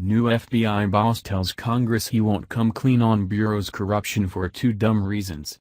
New FBI boss tells Congress he won't come clean on Bureau's corruption for two dumb reasons.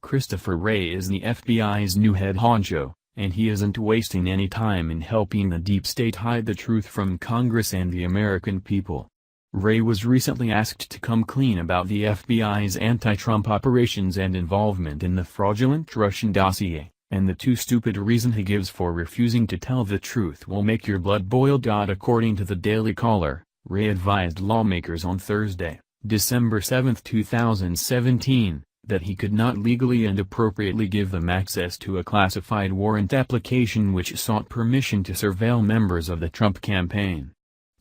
Christopher Wray is the FBI's new head honcho, and he isn't wasting any time in helping the deep state hide the truth from Congress and the American people. Wray was recently asked to come clean about the FBI's anti-Trump operations and involvement in the fraudulent Russian dossier, and the too stupid reason he gives for refusing to tell the truth will make your blood boil. According to the Daily Caller, Wray advised lawmakers on Thursday, December 7, 2017, that he could not legally and appropriately give them access to a classified warrant application which sought permission to surveil members of the Trump campaign.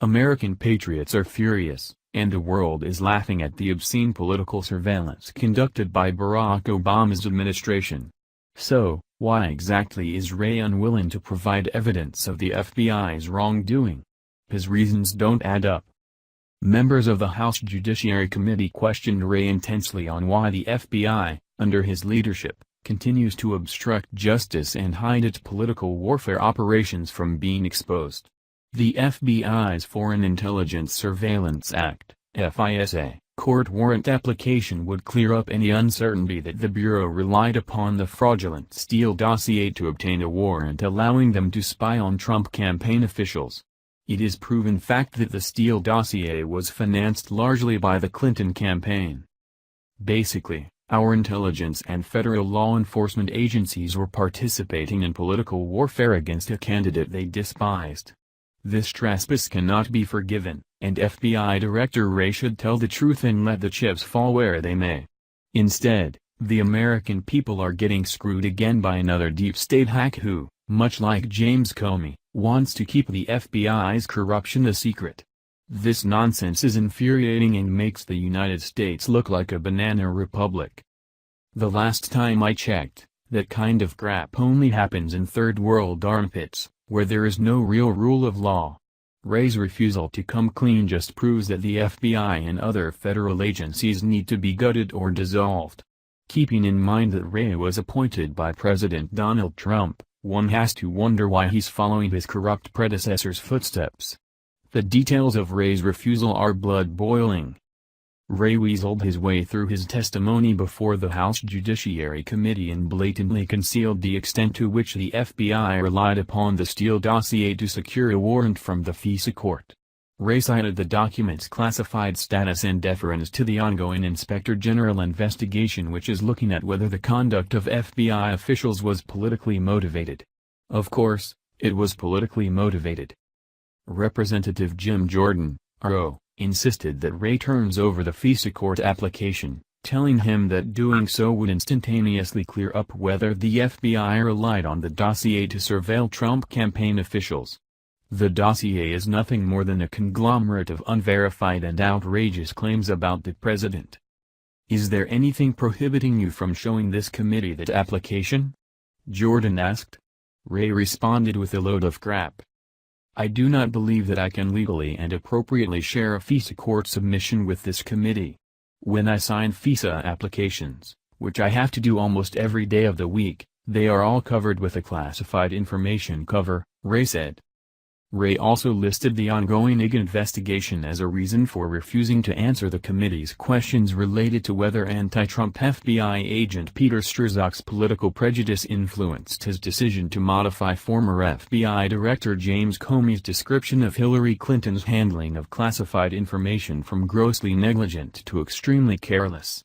American patriots are furious, and the world is laughing at the obscene political surveillance conducted by Barack Obama's administration. So, why exactly is Wray unwilling to provide evidence of the FBI's wrongdoing? His reasons don't add up. Members of the House Judiciary Committee questioned Wray intensely on why the FBI, under his leadership, continues to obstruct justice and hide its political warfare operations from being exposed. The FBI's Foreign Intelligence Surveillance Act, FISA, court warrant application would clear up any uncertainty that the Bureau relied upon the fraudulent Steele dossier to obtain a warrant allowing them to spy on Trump campaign officials. It is proven fact that the Steele dossier was financed largely by the Clinton campaign. Basically, our intelligence and federal law enforcement agencies were participating in political warfare against a candidate they despised. This trespass cannot be forgiven, and FBI Director Wray should tell the truth and let the chips fall where they may. Instead, the American people are getting screwed again by another deep state hack who, much like James Comey, wants to keep the FBI's corruption a secret. This nonsense is infuriating and makes the United States look like a banana republic. The last time I checked, that kind of crap only happens in third world armpits, where there is no real rule of law. Wray's refusal to come clean just proves that the FBI and other federal agencies need to be gutted or dissolved. Keeping in mind that Wray was appointed by President Donald Trump, one has to wonder why he's following his corrupt predecessor's footsteps. The details of Wray's refusal are blood-boiling. Wray weaseled his way through his testimony before the House Judiciary Committee and blatantly concealed the extent to which the FBI relied upon the Steele dossier to secure a warrant from the FISA court. Wray cited the document's classified status and deference to the ongoing Inspector General investigation, which is looking at whether the conduct of FBI officials was politically motivated. Of course, it was politically motivated. Representative Jim Jordan, RO, insisted that Wray turns over the FISA court application, telling him that doing so would instantaneously clear up whether the FBI relied on the dossier to surveil Trump campaign officials. The dossier is nothing more than a conglomerate of unverified and outrageous claims about the president. Is there anything prohibiting you from showing this committee that application? Jordan asked. Wray responded with a load of crap. I do not believe that I can legally and appropriately share a FISA court submission with this committee. When I sign FISA applications, which I have to do almost every day of the week, they are all covered with a classified information cover, Wray said. Wray also listed the ongoing IG investigation as a reason for refusing to answer the committee's questions related to whether anti-Trump FBI agent Peter Strzok's political prejudice influenced his decision to modify former FBI Director James Comey's description of Hillary Clinton's handling of classified information from grossly negligent to extremely careless.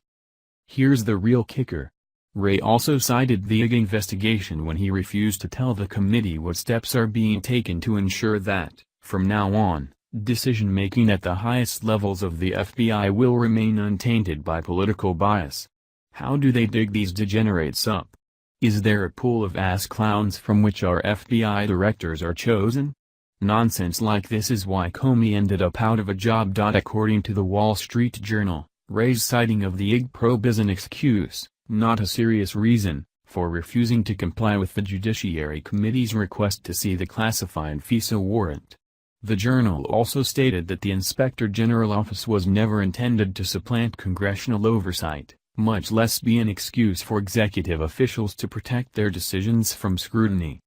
Here's the real kicker. Wray also cited the IG investigation when he refused to tell the committee what steps are being taken to ensure that, from now on, decision-making at the highest levels of the FBI will remain untainted by political bias. How do they dig these degenerates up? Is there a pool of ass clowns from which our FBI directors are chosen? Nonsense like this is why Comey ended up out of a job. According to the Wall Street Journal, Wray's citing of the IG probe is an excuse, not a serious reason, for refusing to comply with the Judiciary Committee's request to see the classified FISA warrant. The Journal also stated that the Inspector General office was never intended to supplant congressional oversight, much less be an excuse for executive officials to protect their decisions from scrutiny.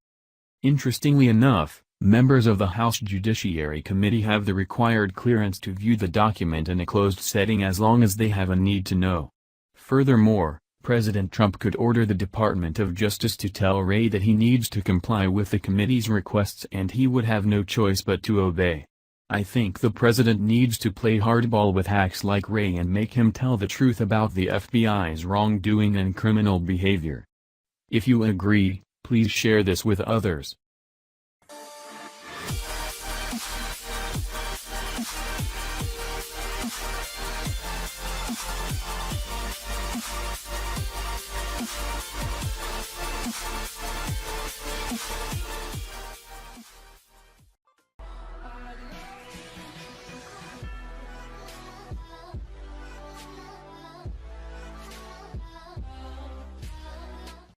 Interestingly enough, Members of the House Judiciary Committee have the required clearance to view the document in a closed setting as long as they have a need to know. Furthermore, President Trump could order the Department of Justice to tell Wray that he needs to comply with the committee's requests and he would have no choice but to obey. I think the president needs to play hardball with hacks like Wray and make him tell the truth about the FBI's wrongdoing and criminal behavior. If you agree, please share this with others.